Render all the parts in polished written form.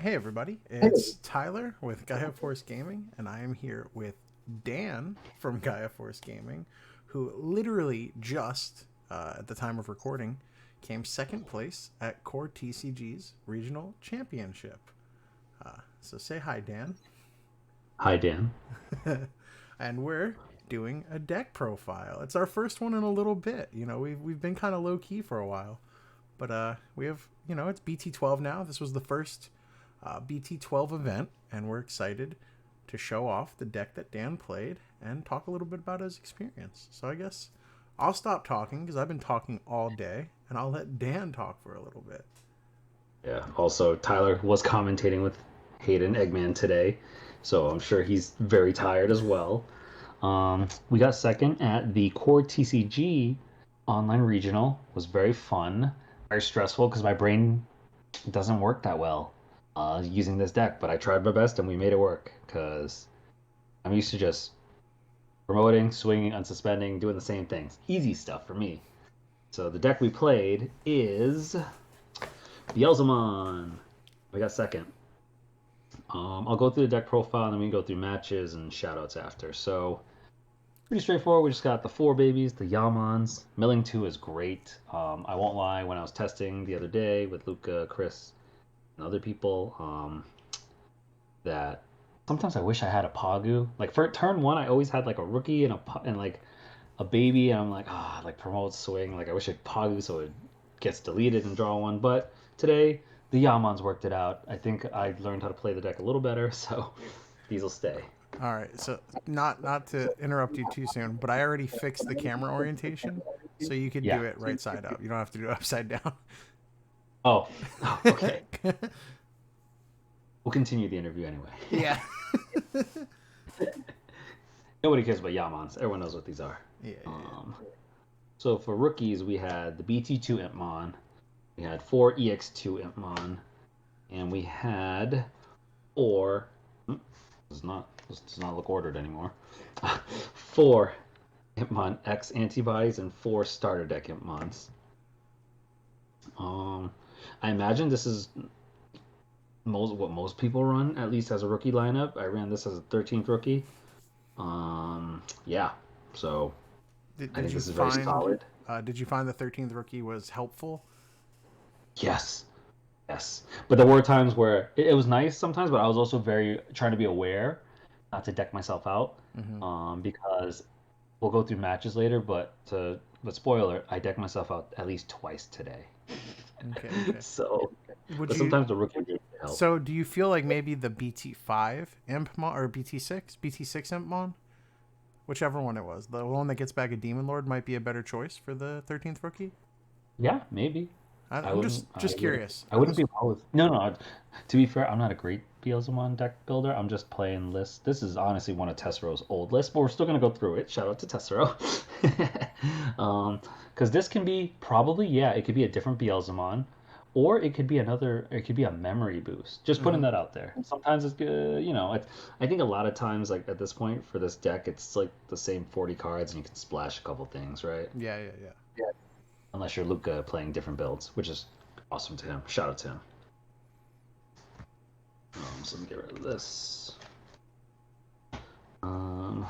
Hey everybody, it's Tyler with Gaia Force Gaming, and I am here with Dan from Gaia Force Gaming, who literally just, at the time of recording, came second place at Core TCG's Regional Championship. So say hi, Dan. Hi, Dan. And we're doing a deck profile. It's our first one in a little bit. We've been kind of low key for a while, but we have it's BT12 now. This was the first BT12 event, and we're excited to show off the deck that Dan played and talk a little bit about his experience. So I guess I'll stop talking because I've been talking all day, and I'll let Dan talk for a little bit. Yeah. Also, Tyler was commentating with Hayden Eggman today, so I'm sure he's very tired as well. We got second at the Core TCG online regional. It was very fun, very stressful because my brain doesn't work that well using this deck, but I tried my best and we made it work because I'm used to just promoting, swinging, unsuspending, doing the same things. Easy stuff for me. So the deck we played is Beelzemon. We got second. I'll go through the deck profile and then we can go through matches and shoutouts after. So pretty straightforward. We just got the four babies, the Yamons. Milling 2 is great. I won't lie, when I was testing the other day with Luca, Chris, and other people, that sometimes I wish I had a Pagu. Like for turn one, I always had like a rookie and like a baby, and I'm like, like promote swing. Like I wish I had Pagu so it gets deleted and draw one. But today, the Yamons worked it out. I think I learned how to play the deck a little better, so these will stay. All right, so not to interrupt you too soon, but I already fixed the camera orientation, so you could Yeah. do it right side up. You don't have to do it upside down. Oh, oh, okay. We'll continue the interview anyway. Yeah. Nobody cares about Yamons. Everyone knows what these are. Yeah, yeah. Um, so for rookies, we had the BT2 Impmon, we had four EX2 Impmon, and we had four. This does not look ordered anymore. Four Impmon X antibodies and four starter deck Impmons. Um, I imagine this is what most people run, at least as a rookie lineup. I ran this as a 13th rookie. Yeah. So Did, I did think you this is very find solid. did you find the 13th rookie was helpful? Yes. Yes. But there were times where it was nice sometimes, but I was also very trying to be aware not to deck myself out. Mm-hmm. Because we'll go through matches later, but spoiler, I decked myself out at least twice today. Okay, okay. So, Would but you sometimes the rookie really help. So do you feel like maybe the BT5 Impmon or BT6 Impmon, whichever one it was, the one that gets back a Demon Lord might be a better choice for the 13th rookie? Yeah, maybe. I I'm wouldn't. just curious. I wouldn't be opposed. No, no. To be fair, I'm not a great Beelzemon deck builder. I'm just playing lists. This is honestly one of Tessero's old lists, but we're still gonna go through it. Shout out to Tessero. Because this can be probably, yeah, it could be a different Beelzemon, or it could be another. It could be a memory boost. Just putting Mm-hmm. that out there. Sometimes it's good. I think a lot of times, like at this point for this deck, it's like the same 40 cards, and you can splash a couple things, right? Yeah, yeah, yeah. Unless you're Luca playing different builds, which is awesome to him. Shout out to him. So let me get rid of this. I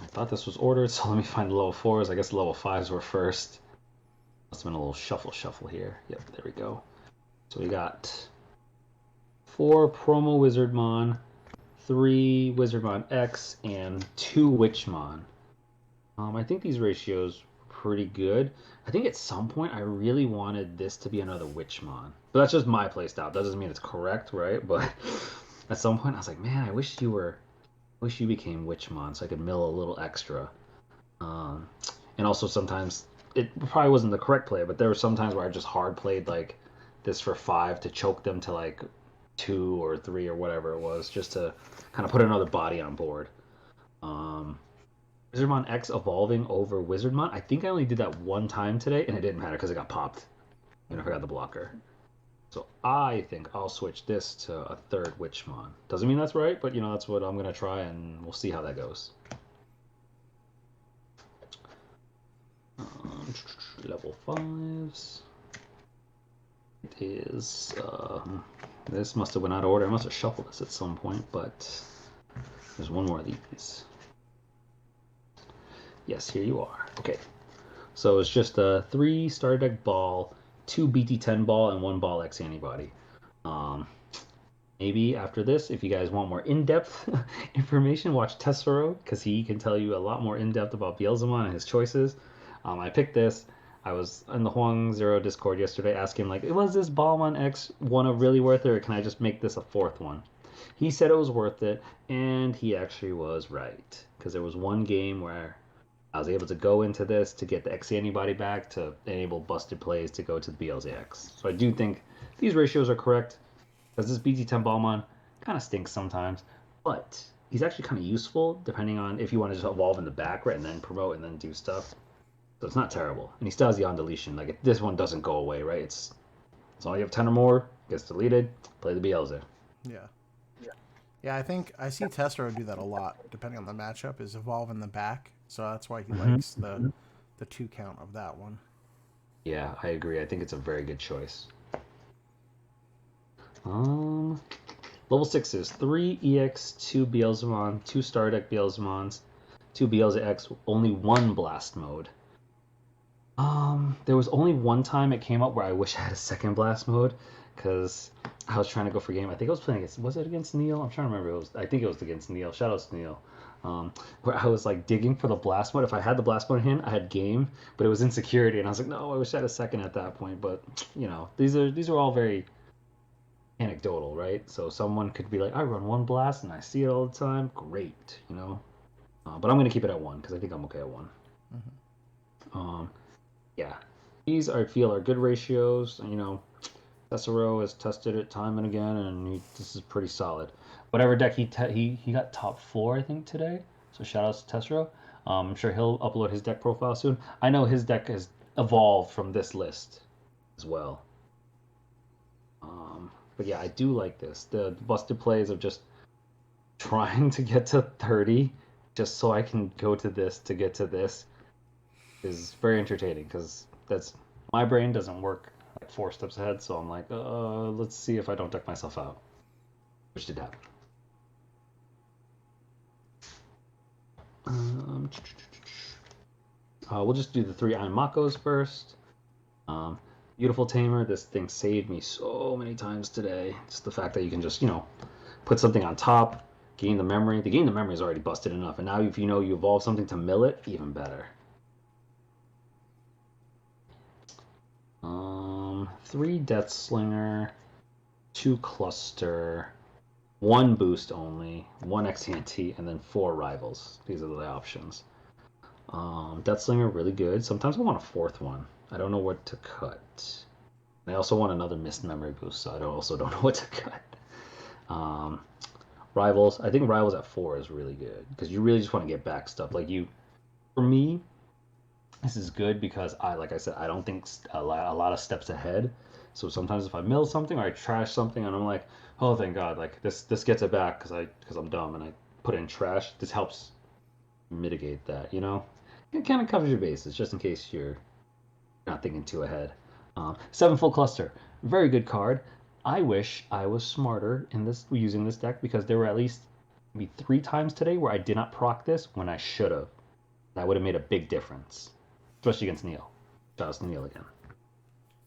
thought this was ordered, so let me find the level 4s. I guess the level 5s were first. Must have been a little shuffle here. Yep, there we go. So we got 4 Promo Wizardmon, 3 Wizardmon X, and 2 Witchmon. I think these ratios were pretty good. I think at some point I really wanted this to be another Witchmon. But that's just my playstyle. That doesn't mean it's correct, right? But at some point I was like, man, I wish you became Witchmon so I could mill a little extra. Um, and also sometimes it probably wasn't the correct play, but there were some times where I just hard played like this for 5 to choke them to like 2 or 3 or whatever it was, just to kind of put another body on board. Um, Wizardmon X evolving over Wizardmon. I think I only did that one time today, and it didn't matter because it got popped. And I forgot the blocker. So I think I'll switch this to a third Witchmon. Doesn't mean that's right, but that's what I'm gonna try, and we'll see how that goes. Level 5s. It is This must have went out of order. I must have shuffled this at some point, but there's one more of these. Yes, here you are. Okay. So it's just a 3 starter deck ball, 2 BT10 ball, and 1 ball X antibody. Maybe after this, if you guys want more in-depth information, watch Tessero, because he can tell you a lot more in-depth about Beelzemon and his choices. I picked this. I was in the Huang Zero Discord yesterday asking, like, was this Balmon X one of really worth it, or can I just make this a 4th one? He said it was worth it, and he actually was right. Because there was one game where I was able to go into this to get the X antibody back to enable busted plays to go to the BLZX. So I do think these ratios are correct. Because this BT10 Balmon kind of stinks sometimes, but he's actually kind of useful depending on if you want to just evolve in the back, right, and then promote and then do stuff. So it's not terrible. And he still has the on deletion. Like, this one doesn't go away, right? It's as long as you have 10 or more, gets deleted, play the BLZ. Yeah. Yeah, I think I see Tessero do that a lot, depending on the matchup, is evolve in the back. So that's why he likes the 2 count of that one. Yeah, I agree. I think it's a very good choice. Level 6 is 3 EX, 2 Beelzemon, 2 Star Deck Beelzemons, 2 BLZX, only 1 Blast mode. There was only one time it came up where I wish I had a second Blast mode, because I was trying to go for game. I think I was playing against, was it against Neil? I'm trying to remember. I think it was against Neil. Shoutouts to Neil. Where I was like digging for the blast mode. If I had the blast mode in hand, I had game, but it was insecurity, and I was like, no, I wish I had a second at that point. But you know, these are all very anecdotal, right? So someone could be like, I run 1 blast and I see it all the time. Great, you know. But I'm gonna keep it at 1 because I think I'm okay at 1. Yeah, these I feel are good ratios. You know, Tessero has tested it time and again, and this is pretty solid. Whatever deck he got top 4, I think, today. So shout outs to Tessero. I'm sure he'll upload his deck profile soon. I know his deck has evolved from this list as well. But yeah, I do like this. The busted plays of just trying to get to 30 just so I can go to this to get to this is very entertaining because that's my brain doesn't work like 4 steps ahead. So I'm like, let's see if I don't deck myself out, which did happen. We'll just do the 3 Iron Makos first. Beautiful Tamer. This thing saved me so many times today. Just the fact that you can just, you know, put something on top, gain the memory. The gain the memory is already busted enough. And now if you know you evolve something to mill it, even better. 3 Death Slinger, 2 Cluster, 1 Boost only, 1 X-Ante, and then 4 Rivals. These are the options. Death Slinger, really good. Sometimes I want a 4th one. I don't know what to cut. I also want another missed memory boost, so I also don't know what to cut. Rivals, I think Rivals at 4 is really good because you really just want to get back stuff. Like for me, this is good because like I said, I don't think a lot of steps ahead. So sometimes if I mill something or I trash something and I'm like, oh thank God, like this gets it back because I'm dumb and I put it in trash. This helps mitigate that, you know. It kind of covers your bases just in case you're not thinking too ahead. 7 Full Cluster, very good card. I wish I was smarter in this using this deck because there were at least maybe 3 times today where I did not proc this when I should have. That would have made a big difference, especially against Neil. Shout out to Neil again.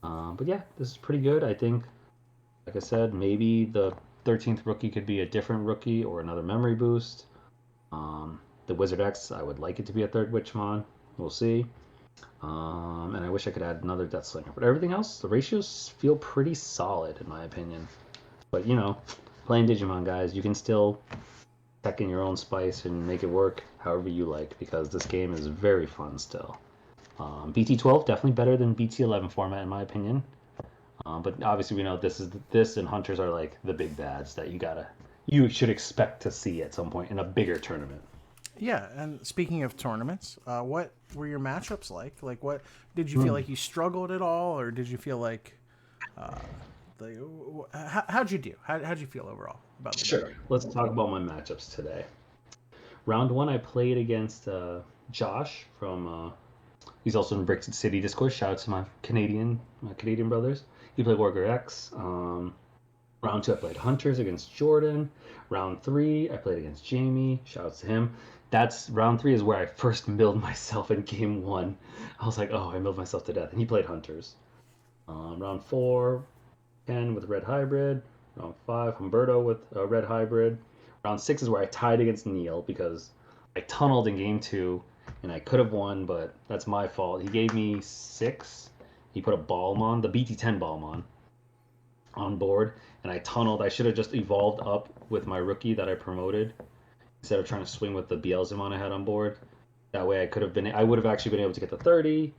But yeah, this is pretty good. I think, like I said, maybe the 13th rookie could be a different rookie or another memory boost. The Wizard X, I would like it to be a 3rd Witchmon. We'll see. And I wish I could add another Death Slinger. But everything else, the ratios feel pretty solid in my opinion. But you know, playing Digimon, guys, you can still tech in your own spice and make it work however you like because this game is very fun still. BT12 definitely better than BT11 format in my opinion. But obviously we know this and Hunters are like the big bads that you should expect to see at some point in a bigger tournament. Yeah, and speaking of tournaments, what were your matchups like? Like, what did you feel like you struggled at all, or did you feel like, how'd you do? How'd you feel overall about the Sure. Let's talk about my matchups today. Round 1, I played against Josh from. He's also in Brick City Discord. Shout out to my Canadian brothers. He played Warrior X. Round 2, I played Hunters against Jordan. Round 3, I played against Jamie. Shouts to him. That's round 3 is where I first milled myself in game 1. I was like, oh, I milled myself to death. And he played Hunters. Round 4, Ken with Red Hybrid. Round 5, Humberto with Red Hybrid. Round 6 is where I tied against Neil because I tunneled in game 2 and I could have won, but that's my fault. He gave me 6. He put a Balmon, the BT10 Balmon, on board, and I tunneled. I should have just evolved up with my rookie that I promoted instead of trying to swing with the Beelzemon I had on board. That way I would have actually been able to get the 30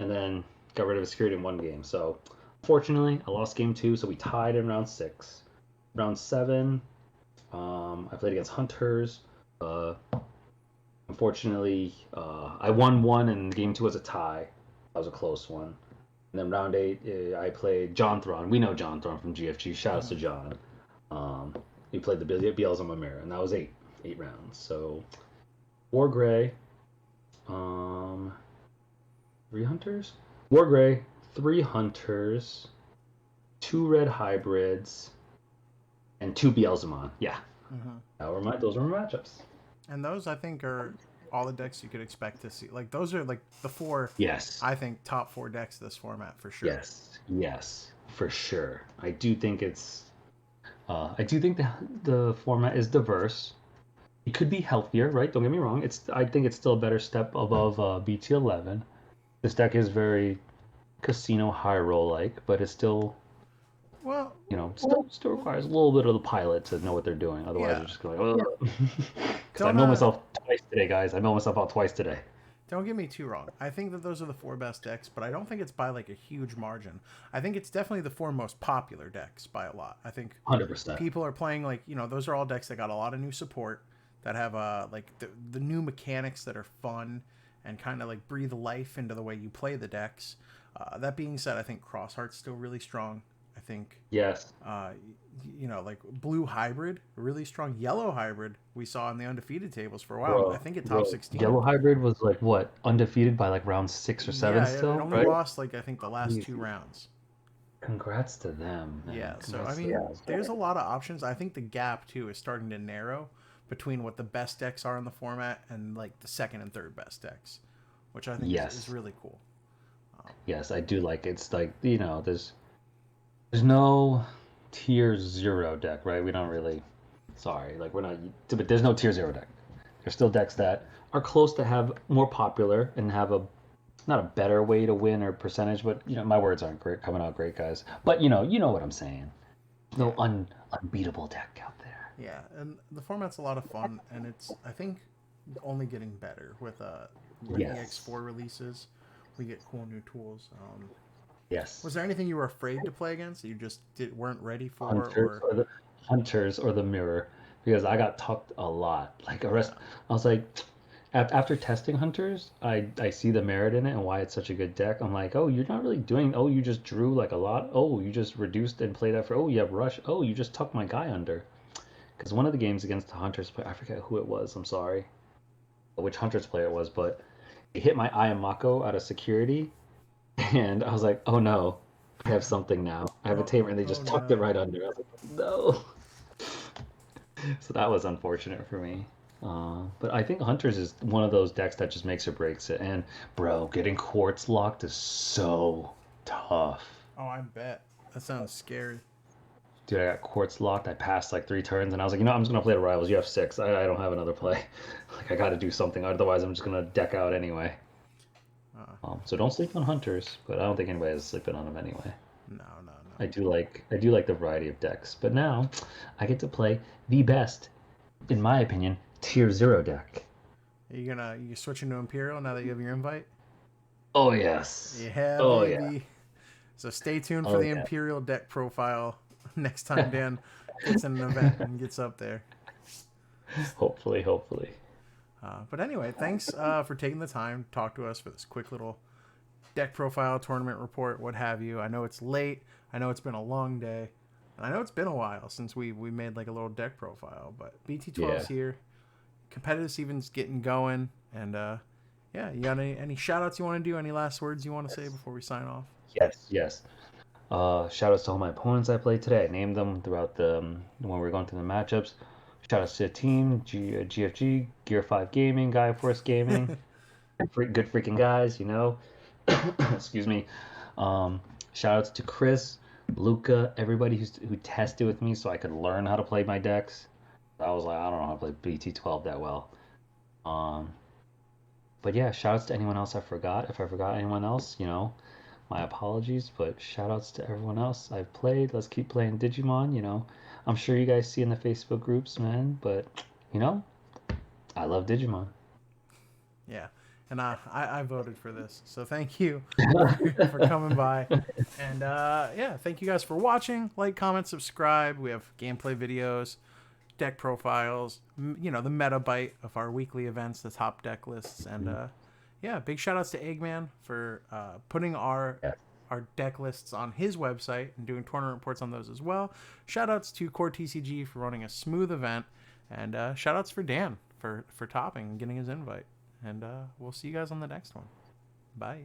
and then got rid of his security in one game. So fortunately, I lost game 2, so we tied in round 6. Round 7, I played against Hunters. Unfortunately, I won 1 and game 2 was a tie. That was a close one. And then round 8, I played John Thron. We know John Thron from GFG. Shout outs to John. He played the Beelzemon Mirror, and that was 8 rounds. So 4 gray, 3 hunters, 4 gray, 3 hunters, 2 red hybrids, and 2 Beelzemon. Yeah, those were my matchups. And those, I think, are all the decks you could expect to see. Like, those are, like, the 4, Yes. I think, top 4 decks of this format, for sure. Yes, for sure. I do think the format is diverse. It could be healthier, right? Don't get me wrong. I think it's still a better step above BT11. This deck is very casino high roll like, but it's still, Well, still requires a little bit of the pilot to know what they're doing. Otherwise, you're just going, oh. Because I don't mill myself twice today, guys. I mill myself out twice today. don't get me too wrong. I think that those are the 4 best decks, but I don't think it's by like a huge margin. I think it's definitely the 4 most popular decks by a lot. I think 100%. people are playing like, those are all decks that got a lot of new support, that have like the new mechanics that are fun and kind of like breathe life into the way you play the decks. That being said, I think Crossheart's still really strong. I think Yes. like blue hybrid, really strong. Yellow hybrid we saw in the undefeated tables for a while. Bro, I think it top 16. Yellow Hybrid was like what? Undefeated by like round 6 or 7 Yeah, it still, only right? lost like I think the last 2 rounds. Congrats to them, man. Yeah, so I Congrats to mean, them. there's a lot of options. I think the gap too is starting to narrow between what the best decks are in the format and like the second and third best decks, which I think is Yes. really cool. Yes, I do like it's like, there's no tier 0 deck, right? We don't really sorry, like we're not but there's no tier 0 deck. There's still decks that are close to have more popular and have a not a better way to win or percentage, but my words aren't great coming out great, guys. But you know what I'm saying. No unbeatable deck out there. Yeah, and the format's a lot of fun, and it's I think only getting better with when Yes. EX4 releases. We get cool new tools. Yes. Was there anything you were afraid to play against that you just weren't ready for? Hunters Or or the Hunters or the Mirror because I got tucked a lot. Like I was like, after testing Hunters, I see the merit in it and why it's such a good deck. I'm like, oh, you're not really doing. Oh, you just drew like a lot. Oh, you just reduced and played after. Oh, you have rush. Oh, you just tucked my guy under. Because one of the games against the Hunters player, I forget who it was. I'm sorry, which Hunters player it was, but it hit my Ayamako out of security, and I was like, oh no, I have something now. I have a tamer, and they just tucked it right under. I was like, no. So that was unfortunate for me. But I think Hunters is one of those decks that just makes or breaks it. And bro, getting quartz locked is so tough. Oh, I bet that sounds scary. Dude, I got quartz locked. I passed like 3 turns, and I was like, I'm just gonna play the rivals. You have 6. I don't have another play. Like I got to do something, otherwise I'm just gonna deck out anyway. So don't sleep on Hunters, but I don't think anybody is sleeping on them anyway. No. I do like the variety of decks, but now I get to play the best, in my opinion, tier 0 deck. Are you switching to Imperial now that you have your invite? Oh yes. Yeah, Oh baby. yeah. So stay tuned for Oh the yeah. Imperial deck profile next time Dan gets in an event and gets up there. Hopefully. But anyway, thanks for taking the time to talk to us for this quick little deck profile, tournament report, what have you. I know it's late. I know it's been a long day. And I know it's been a while since we made like a little deck profile. But BT12's here. Competitive Even's getting going. And yeah, you got any shout outs you want to do? Any last words you want to say before we sign off? Yes. Shout outs to all my opponents I played today. I named them throughout the when we were going through the matchups. Shout outs to the team, GFG, Gear 5 Gaming, Gaia Force Gaming. Good freaking guys, you know. Excuse me. Um, Shout outs to Chris, Luca, everybody who tested with me so I could learn how to play my decks. I was like, I don't know how to play BT12 that well. Um, but yeah, shout outs to anyone else I forgot. If I forgot anyone else, you know, my apologies. But shout outs to everyone else I've played. Let's keep playing Digimon, you know. I'm sure you guys see in the Facebook groups, man. But, you know, I love Digimon. Yeah, and I voted for this, so thank you for coming by. And yeah, thank you guys for watching. Like, comment, subscribe. We have gameplay videos, deck profiles, you know, the meta bite of our weekly events, the top deck lists, and yeah, big shout outs to Eggman for putting Yeah. our deck lists on his website and doing tournament reports on those as well. Shout outs to Core TCG for running a smooth event, and shout outs for Dan for topping and getting his invite. And we'll see you guys on the next one. Bye.